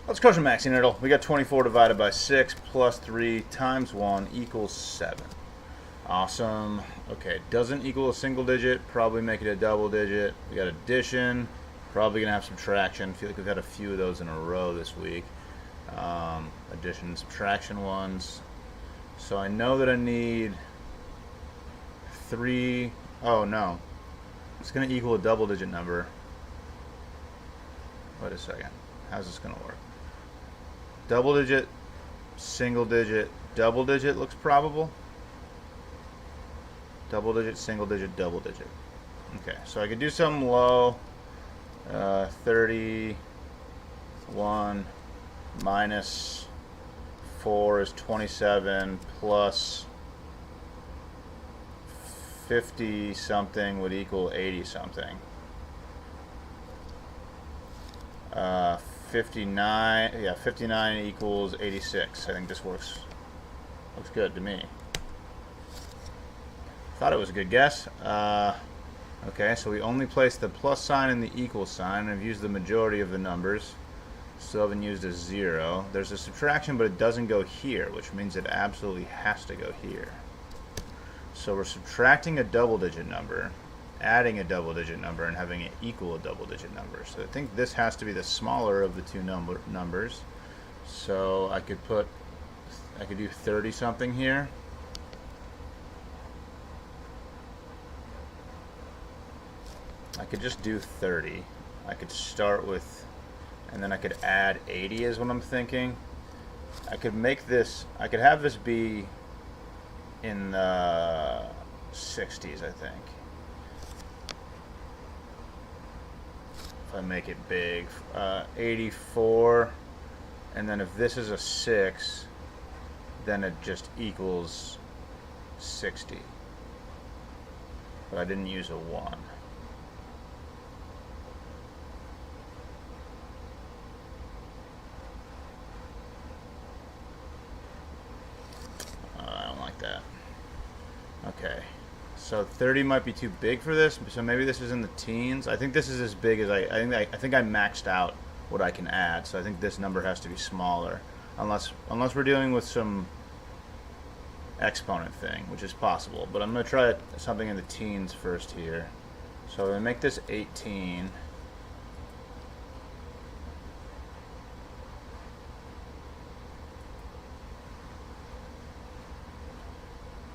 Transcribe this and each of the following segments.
Let's crush a maxing hurdle. We got 24 divided by 6 plus 3 times 1 equals 7. Awesome. Okay, doesn't equal a single digit. Probably make it a double digit. We got addition. Probably going to have subtraction. I feel like we've had a few of those in a row this week. Addition and subtraction ones. So I know that I need 3. Oh, no. It's going to equal a double digit number. Wait a second. How's this going to work? Double digit, single digit, double digit looks probable. Double digit, single digit, double digit. Okay, so I could do something low. 31 minus 4 is 27 plus 50 something would equal 80 something. 59, yeah, 59 equals 86. I think this looks good to me. Thought it was a good guess. Okay, so we only placed the plus sign and the equal sign, and I've used the majority of the numbers. Still haven't used a 0. There's a subtraction, but it doesn't go here, which means it absolutely has to go here. So we're subtracting a double-digit number, adding a double-digit number, and having it equal a double-digit number. So I think this has to be the smaller of the two numbers. So I could do 30 something here. I could just do 30. I could start with, and then I could add 80 is what I'm thinking. I could make this, I could have this be in the 60s, I think. If I make it big, 84, and then if this is a 6, then it just equals 60. But I didn't use a 1. I don't like that. Okay. So 30 might be too big for this, so maybe this is in the teens. I think this is as big as I think I maxed out what I can add, so I think this number has to be smaller, unless we're dealing with some exponent thing, which is possible. But I'm going to try something in the teens first here. So I'm going to make this 18.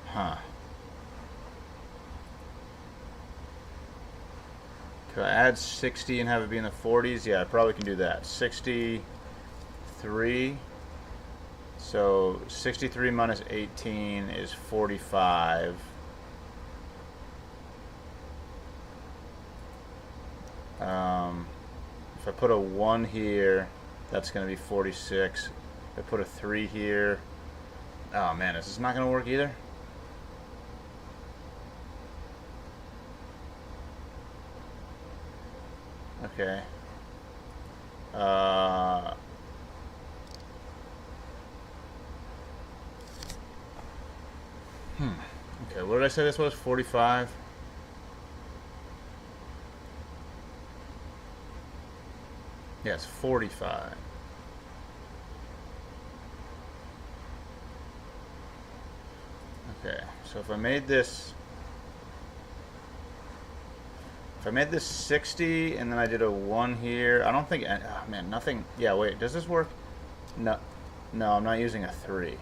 Huh. Could I add 60 and have it be in the 40s? Yeah, I probably can do that. 63. So 63 minus 18 is 45. If I put a 1 here, that's going to be 46. If I put a 3 here, oh man, is this not going to work either? Okay. Okay, what did I say this was? 45? Yes, 45. Okay, so if I made this 60 and then I did a 1 here, I don't think, oh man, nothing, yeah, wait, does this work? No, I'm not using a 3.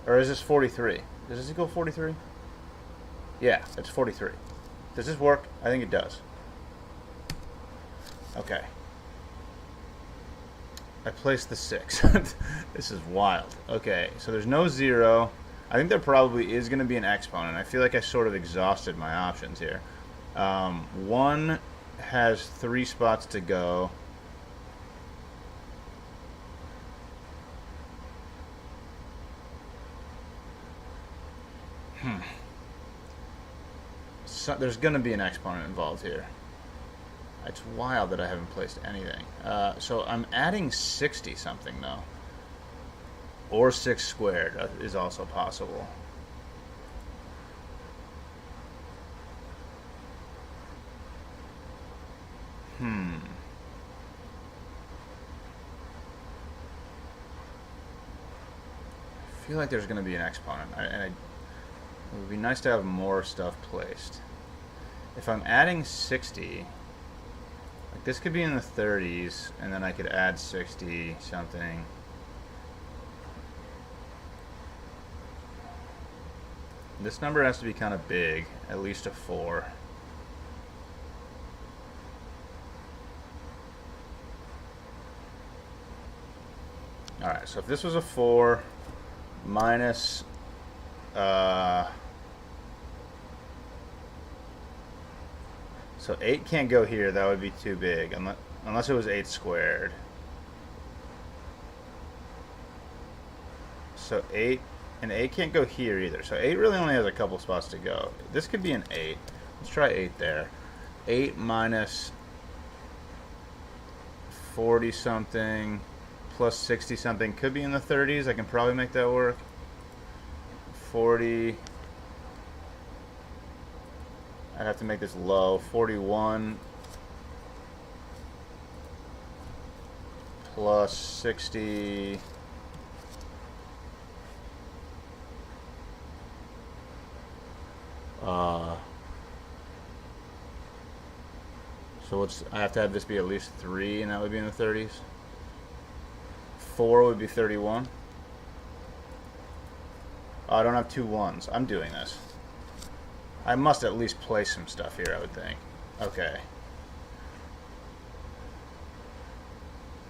Or is this 43? Does this equal 43? Yeah, it's 43. Does this work? I think it does. Okay. I placed the 6. This is wild. Okay, so there's no 0. I think there probably is going to be an exponent. I feel like I sort of exhausted my options here. 1 has 3 spots to go. So there's going to be an exponent involved here. It's wild that I haven't placed anything. So I'm adding 60 something though. Or 6 squared is also possible. feel like there's going to be an exponent, it would be nice to have more stuff placed. If I'm adding 60, like this could be in the 30s, and then I could add 60 something. This number has to be kind of big, at least a 4. Alright, so if this was a 4 minus so 8 can't go here, that would be too big, unless it was 8 squared. So 8, and 8 can't go here either. So 8 really only has a couple spots to go. This could be an 8. Let's try 8 there. 8 minus 40 something plus 60 something could be in the 30s. I can probably make that work. 40. I'd have to make this low. 41 plus 60. So I have to have this be at least 3, and that would be in the 30s. 4 would be 31. Oh, I don't have 2 1s. I'm doing this. I must at least place some stuff here, I would think. Okay.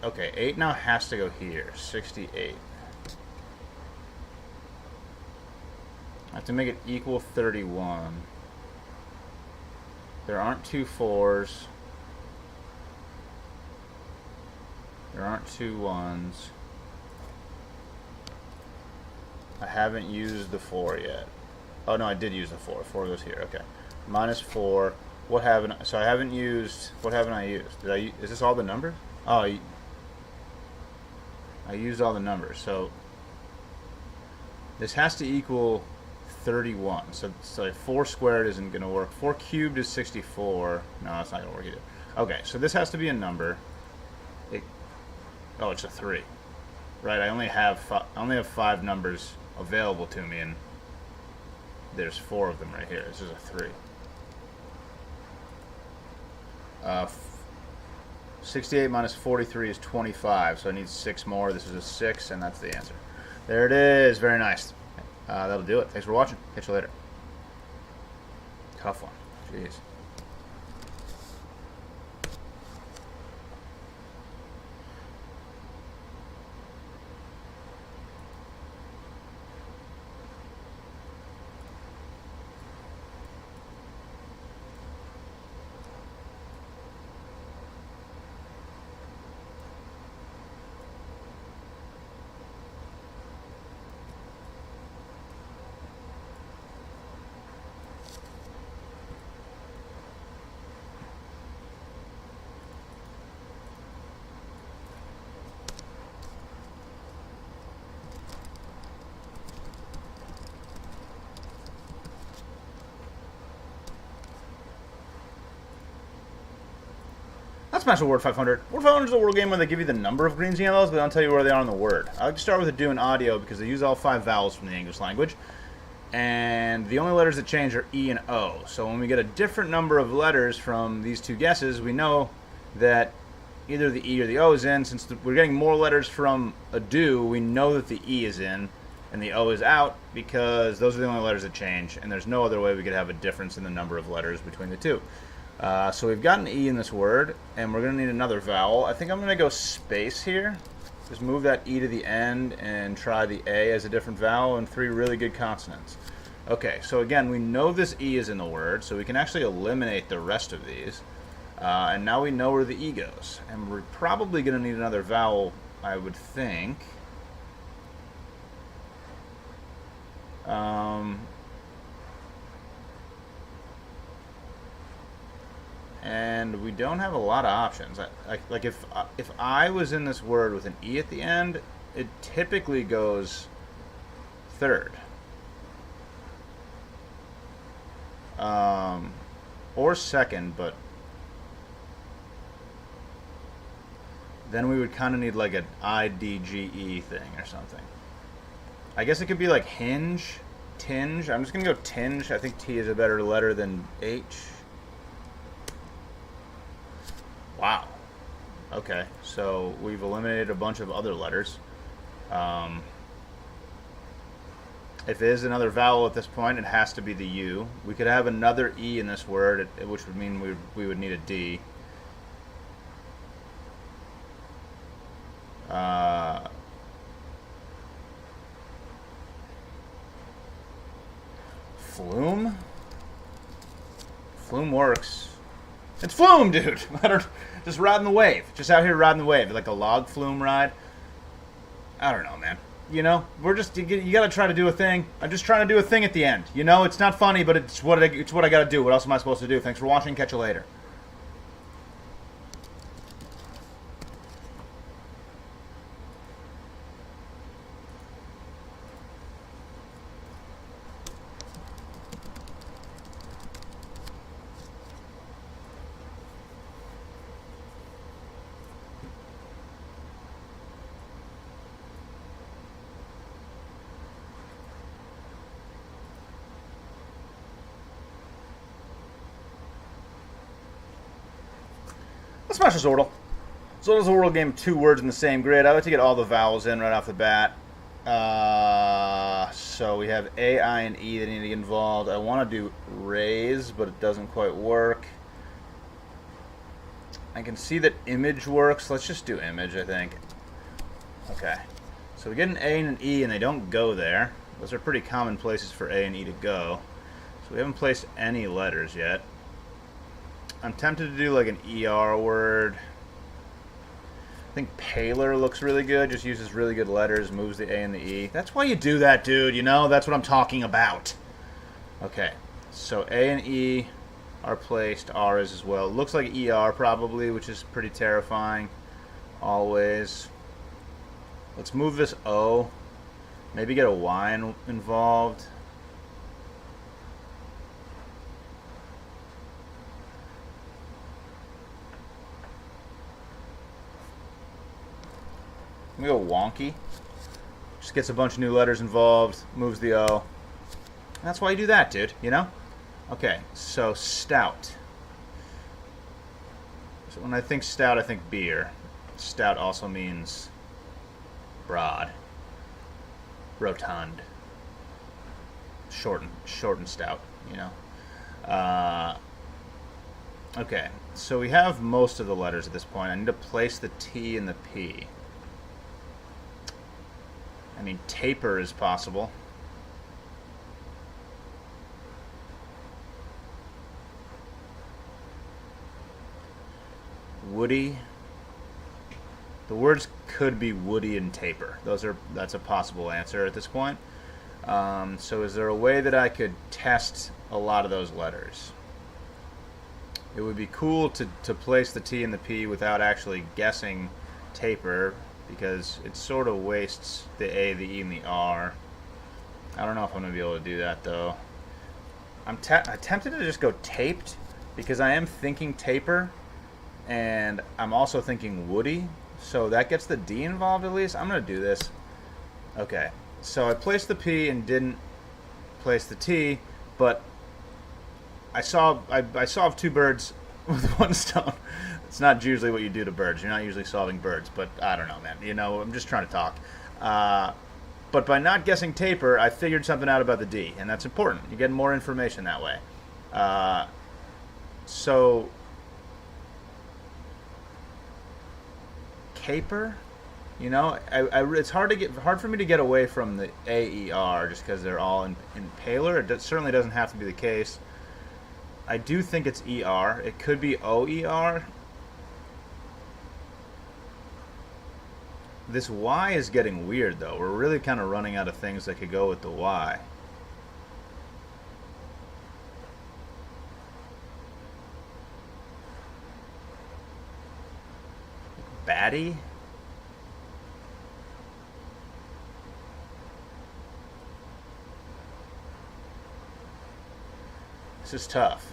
Okay, 8 now has to go here. 68. I have to make it equal 31. There aren't 2 4s. There aren't 2 1s. I haven't used the 4 yet. Oh no, I did use the 4. 4 goes here. Okay. Minus 4. What haven't I? So I haven't used. What haven't I used? Did I? Is this all the numbers? Oh, I used all the numbers. So this has to equal 31. So 4 squared isn't going to work. 4 cubed is 64. No, it's not going to work either. Okay, so this has to be a number. Oh, it's a 3. Right, I only have 5 numbers available to me, and there's 4 of them right here. This is a 3. 68 minus 43 is 25, so I need 6 more. This is a 6, and that's the answer. There it is. Very nice. That'll do it. Thanks for watching. Catch you later. Tough one. Jeez. That's Master Word 500. Word 500 is a word game where they give you the number of greens and yellows, but they don't tell you where they are in the word. I like to start with it doing audio because they use all 5 vowels from the English language. And the only letters that change are E and O. So when we get a different number of letters from these 2 guesses, we know that either the E or the O is in. Since we're getting more letters from a do, we know that the E is in and the O is out because those are the only letters that change, and there's no other way we could have a difference in the number of letters between the 2. So we've got an E in this word, and we're going to need another vowel. I think I'm going to go space here. Just move that E to the end and try the A as a different vowel and 3 really good consonants. Okay, so again, we know this E is in the word, so we can actually eliminate the rest of these. And now we know where the E goes. And we're probably going to need another vowel, I would think. And we don't have a lot of options. Like if I was in this word with an E at the end, it typically goes third. Or second, but then we would kind of need like an IDGE thing or something. I guess it could be like hinge, tinge. I'm just going to go tinge. I think T is a better letter than H. Wow. Okay, so we've eliminated a bunch of other letters. If it is another vowel at this point, it has to be the U. We could have another E in this word, which would mean we would need a D. Flume? Flume works. It's flume, dude! Just riding the wave. Just out here riding the wave. Like a log flume ride. I don't know, man. You know, we're just, you gotta try to do a thing. I'm just trying to do a thing at the end. You know, it's not funny, but it's what I gotta do. What else am I supposed to do? Thanks for watching. Catch you later. Let's smash this Wordle. So this is a Wordle game of 2 words in the same grid. I like to get all the vowels in right off the bat. So we have A, I, and E that need to get involved. I want to do raise, but it doesn't quite work. I can see that image works. Let's just do image, I think. Okay. So we get an A and an E, and they don't go there. Those are pretty common places for A and E to go. So we haven't placed any letters yet. I'm tempted to do like an ER word. I think paler looks really good. Just uses really good letters, moves the A and the E. That's why you do that, dude. You know, that's what I'm talking about. Okay, so A and E are placed. R is as well. Looks like ER probably, which is pretty terrifying. Always. Let's move this O. Maybe get a Y involved. We go wonky. Just gets a bunch of new letters involved, moves the O. That's why you do that, dude, you know? Okay, so stout. So when I think stout, I think beer. Stout also means broad, rotund, short and stout, you know? Okay, so we have most of the letters at this point. I need to place the T and the P. I mean, taper is possible. Woody. The words could be woody and taper. That's a possible answer at this point. So is there a way that I could test a lot of those letters? It would be cool to place the T and the P without actually guessing taper, because it sort of wastes the A, the E, and the R. I don't know if I'm going to be able to do that, though. I'm tempted to just go taped, because I am thinking taper, and I'm also thinking woody, so that gets the D involved at least. I'm going to do this. Okay, so I placed the P and didn't place the T, but I solved 2 birds with 1 stone. It's not usually what you do to birds. You're not usually solving birds, but I don't know, man. You know, I'm just trying to talk. But by not guessing taper, I figured something out about the D, and that's important. You get more information that way. So, caper, you know, it's hard for me to get away from the AER just because they're all in paler. It certainly doesn't have to be the case. I do think it's ER. It could be OER. This Y is getting weird, though. We're really kind of running out of things that could go with the Y. Batty? This is tough.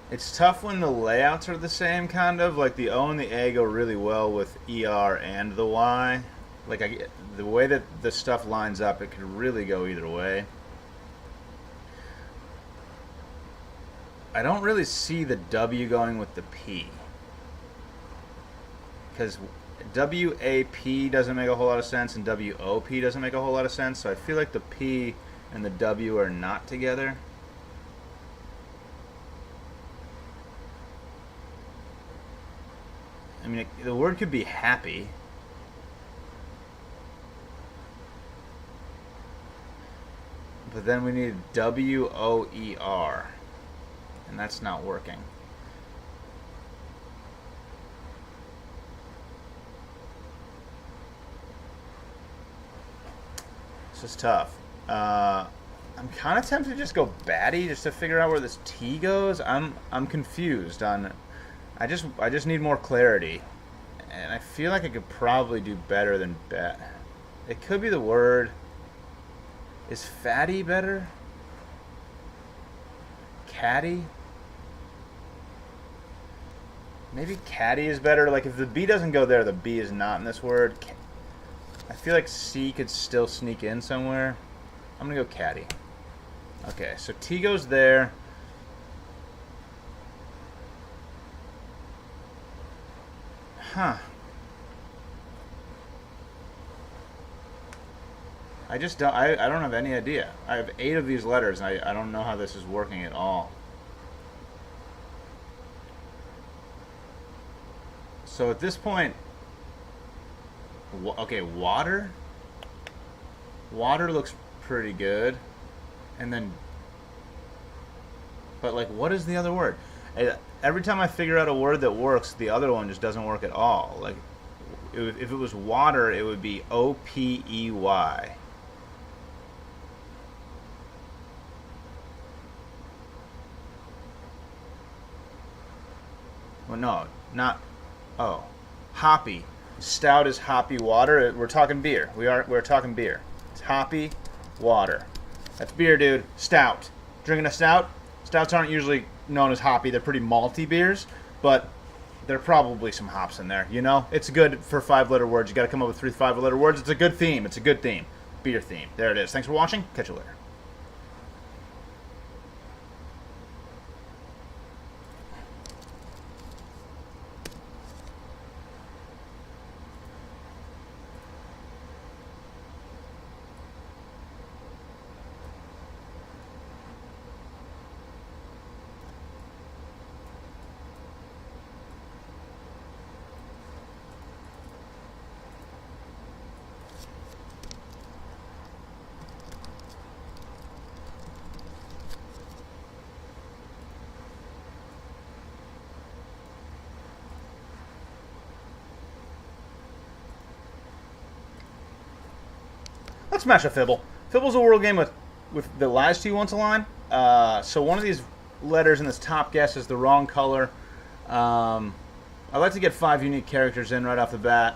It's tough when the layouts are the same, kind of. Like the O and the A go really well with ER and the Y. Like the way that the stuff lines up, it could really go either way. I don't really see the W going with the P. Because WAP doesn't make a whole lot of sense and WOP doesn't make a whole lot of sense. So I feel like the P and the W are not together. I mean, the word could be happy. But then we need WOER. And that's not working. This is tough. I'm kind of tempted to just go batty just to figure out where this T goes. I'm confused on. I just need more clarity, and I feel like I could probably do better than bet. It could be the word. Is fatty better? Caddy? Maybe caddy is better. Like if the B doesn't go there, the B is not in this word. I feel like C could still sneak in somewhere. I'm gonna go caddy. Okay, so T goes there. Huh. I just don't. I don't have any idea. I have 8 of these letters, and I don't know how this is working at all. So at this point, okay, water. Water looks pretty good, and then, but like, what is the other word? Every time I figure out a word that works, the other one just doesn't work at all. Like, if it was water, it would be OPEY. Well, no, not. Oh, hoppy. Stout is hoppy water. We're talking beer. We're talking beer. It's hoppy water. That's beer, dude. Stout. Drinking a stout. Stouts aren't usually known as hoppy. They're pretty malty beers, but there are probably some hops in there. You know, it's good for 5-letter words. You got to come up with 3 5-letter words. It's a good theme. It's a good theme. Beer theme. There it is. Thanks for watching. Catch you later. Let's smash a Fibble. Fibble's a word game with that lies to you once a line. So one of these letters in this top guess is the wrong color. I like to get 5 unique characters in right off the bat.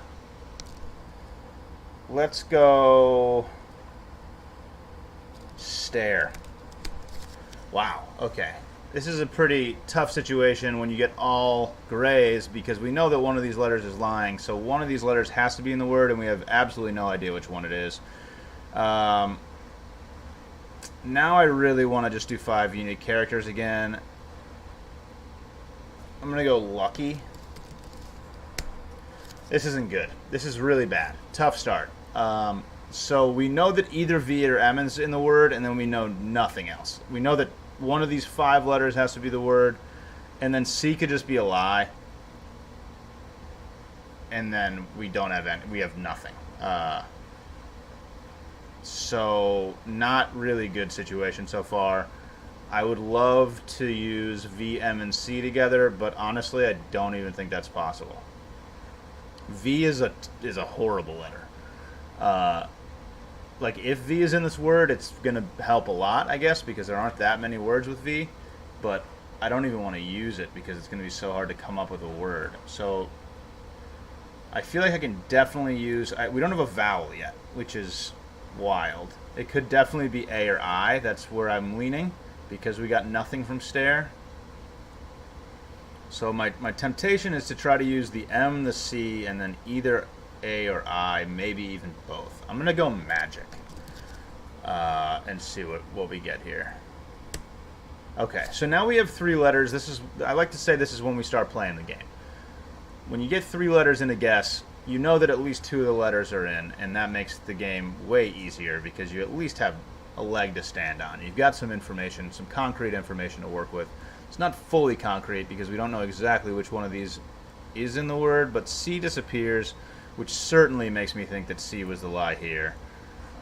Let's go stare. Wow, okay. This is a pretty tough situation when you get all grays because we know that one of these letters is lying. So one of these letters has to be in the word and we have absolutely no idea which one it is. Now I really want to just do 5 unique characters again. I'm going to go lucky. This isn't good. This is really bad. Tough start. So we know that either V or M is in the word, and then we know nothing else. We know that one of these 5 letters has to be the word, and then C could just be a lie. And then we don't have any. We have nothing. So not really good situation so far. I would love to use V, M, and C together, but honestly, I don't even think that's possible. V is a horrible letter. Like if V is in this word, it's gonna help a lot, I guess, because there aren't that many words with V. But I don't even want to use it because it's gonna be so hard to come up with a word. So I feel like I can definitely use. We don't have a vowel yet, which is wild. It could definitely be A or I. That's where I'm leaning because we got nothing from stare. So my temptation is to try to use the M, the C, and then either A or I, maybe even both. I'm going to go magic and see what we get here. Okay, so now we have 3 letters. I like to say this is when we start playing the game. When you get 3 letters in a guess, you know that at least 2 of the letters are in, and that makes the game way easier because you at least have a leg to stand on. You've got some information, some concrete information to work with. It's not fully concrete because we don't know exactly which one of these is in the word, but C disappears, which certainly makes me think that C was the lie here.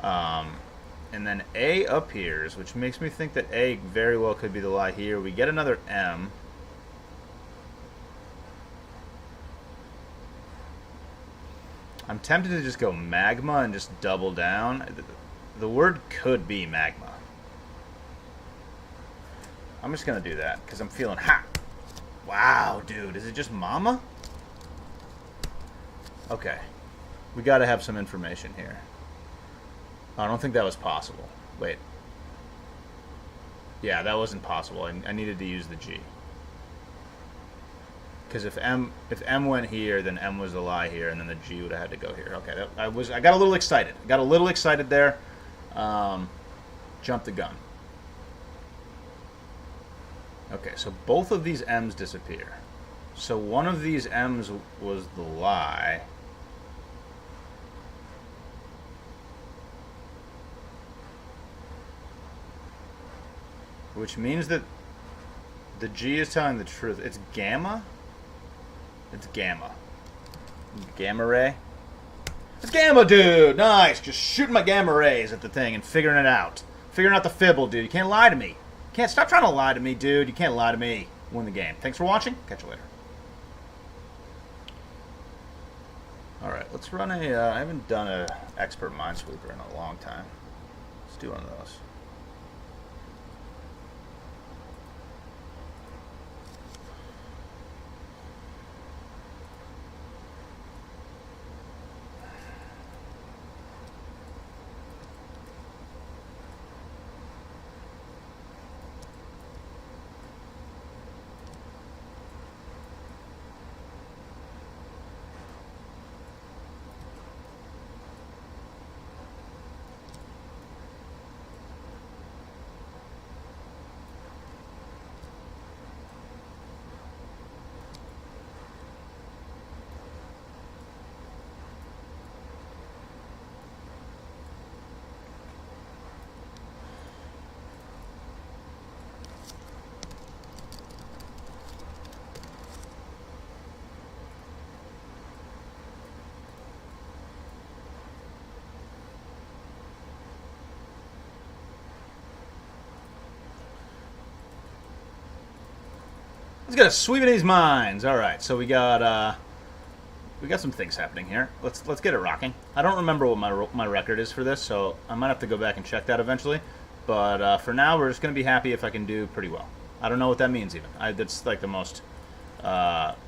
And then A appears, which makes me think that A very well could be the lie here. We get another M. I'm tempted to just go magma and just double down. The word could be magma. I'm just going to do that because I'm feeling hot. Wow, dude. Is it just mama? Okay. We got to have some information here. I don't think that was possible. Wait. Yeah, that wasn't possible. I needed to use the G. Because if M went here, then M was the lie here, and then the G would have had to go here. Okay, I got a little excited. Got a little excited there. Jumped the gun. Okay, so both of these M's disappear. So one of these M's was the lie. Which means that the G is telling the truth. It's gamma? It's gamma. Gamma ray? It's gamma, dude! Nice! Just shooting my gamma rays at the thing and figuring it out. Figuring out the fibble, dude. You can't lie to me. Can't stop trying to lie to me, dude. You can't lie to me. Win the game. Thanks for watching. Catch you later. Alright, let's run a... I haven't done an expert minesweeper in a long time. Let's do one of those. Let's get a sweep of these mines. All right, so we got some things happening here. Let's get it rocking. I don't remember what my record is for this, so I might have to go back and check that eventually. But for now, we're just gonna be happy if I can do pretty well. I don't know what that means even. That's like the most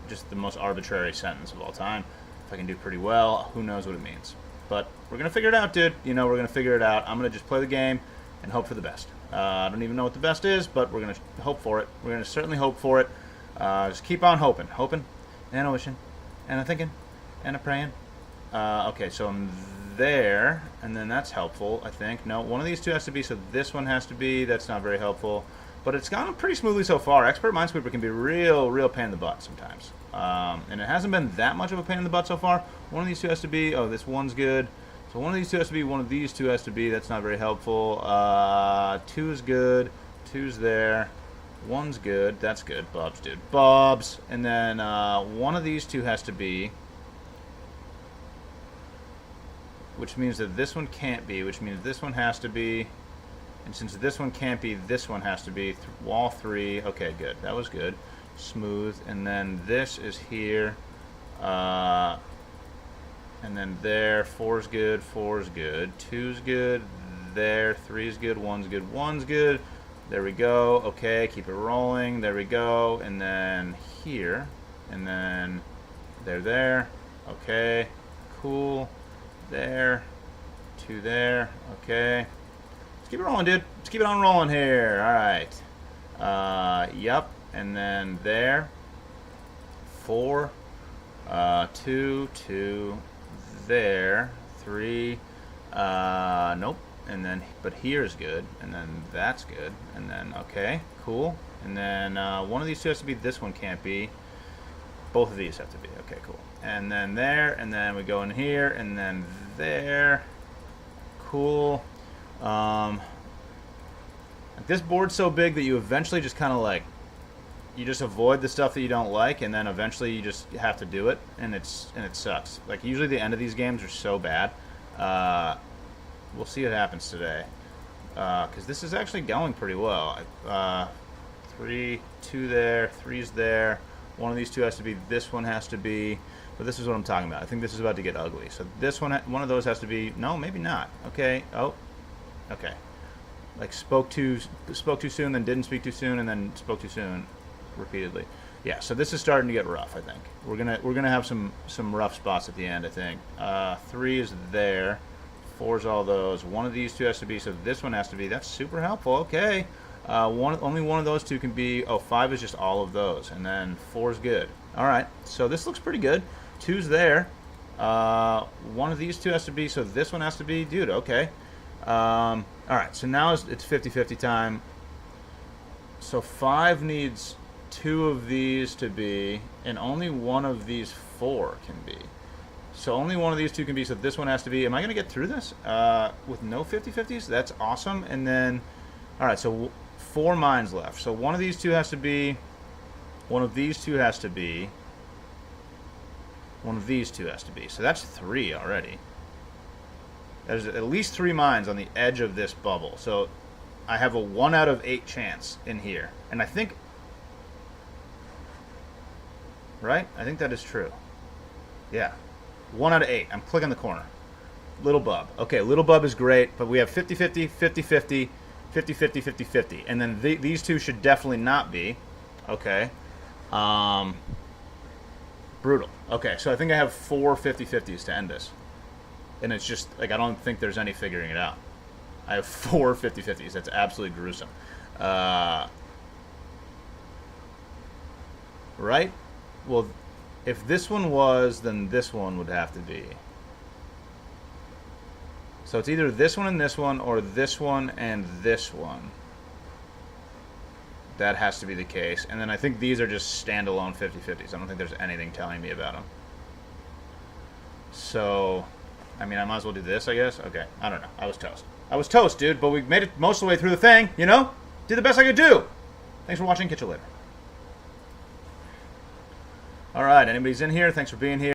just the most arbitrary sentence of all time. If I can do pretty well, who knows what it means? But we're gonna figure it out, dude. You know, we're gonna figure it out. I'm gonna just play the game and hope for the best. I don't even know what the best is, but we're gonna hope for it. We're gonna certainly hope for it. Just keep on hoping, and a wishing, and a thinking, and a praying. Okay, so I'm there, and then that's helpful, I think. No, one of these two has to be, so this one has to be. That's not very helpful, but it's gone pretty smoothly so far. Expert Minesweeper can be real pain in the butt sometimes, and it hasn't been that much of a pain in the butt so far. One of these two has to be. Oh, this one's good. So one of these two has to be. One of these two has to be. That's not very helpful. 2 is good. 2's there. 1's good. That's good. Bob's, dude. Bob's. And then one of these two has to be. Which means that this one can't be. Which means this one has to be. And since this one can't be, this one has to be. Wall 3. Okay, good. That was good. Smooth. And then this is here. And then there. 4's good. 4's good. 2's good. There. 3's good. 1's good. 1's good. There we go. Okay, keep it rolling. There we go. And then here. And then there. Okay. Cool. There. 2 there. Okay. Let's keep it rolling, dude. Let's keep it on rolling here. Alright. Yup. And then there. 4, 2, 2, there, 3, nope, and then, but here's good, and then that's good, and then, okay, cool, and then one of these two has to be, this one can't be, both of these have to be, okay, cool, and then there, and then we go in here, and then there, cool. This board's so big that you eventually just kind of like, you just avoid the stuff that you don't like, and then eventually you just have to do it, and it sucks. Like, usually the end of these games are so bad. We'll see what happens today, because this is actually going pretty well. 3, 2 there, 3's there. One of these two has to be, this one has to be, but this is what I'm talking about. I think this is about to get ugly. So this one of those has to be, no, maybe not. Okay, oh, okay. Like spoke too soon, then didn't speak too soon, and then spoke too soon repeatedly. Yeah, so this is starting to get rough, I think. We're gonna have some rough spots at the end, I think. 3 is there, 4's all those. One of these two has to be, so this one has to be. That's super helpful. Okay. Only one of those two can be. Oh, 5 is just all of those, and then 4 is good. All right, so this looks pretty good. 2's there. One of these two has to be, so this one has to be. Dude, okay. All right, so now it's 50-50 time. So 5 needs 2 of these to be, and only one of these 4 can be. So only one of these two can be, so this one has to be. Am I going to get through this with no 50-50s? That's awesome. And then, all right, so 4 mines left. So one of these two has to be, one of these two has to be, one of these two has to be. So that's 3 already. There's at least 3 mines on the edge of this bubble. So I have a 1 out of 8 chance in here. And I think, right? I think that is true. Yeah. 1 out of 8. I'm clicking the corner. Little bub. Okay, little bub is great, but we have 50-50, 50-50, 50-50, 50-50. And then these two should definitely not be. Okay. Brutal. Okay, so I think I have 4 50-50s to end this. And it's just, like, I don't think there's any figuring it out. I have 4 50-50s. That's absolutely gruesome. Right? Well, if this one was, then this one would have to be. So it's either this one and this one, or this one and this one. That has to be the case. And then I think these are just standalone 50-50s. I don't think there's anything telling me about them. So, I mean, I might as well do this, I guess. Okay, I don't know. I was toast. I was toast, dude, but we made it most of the way through the thing, you know? Did the best I could do. Thanks for watching. Catch you later. All right, anybody's in here? Thanks for being here.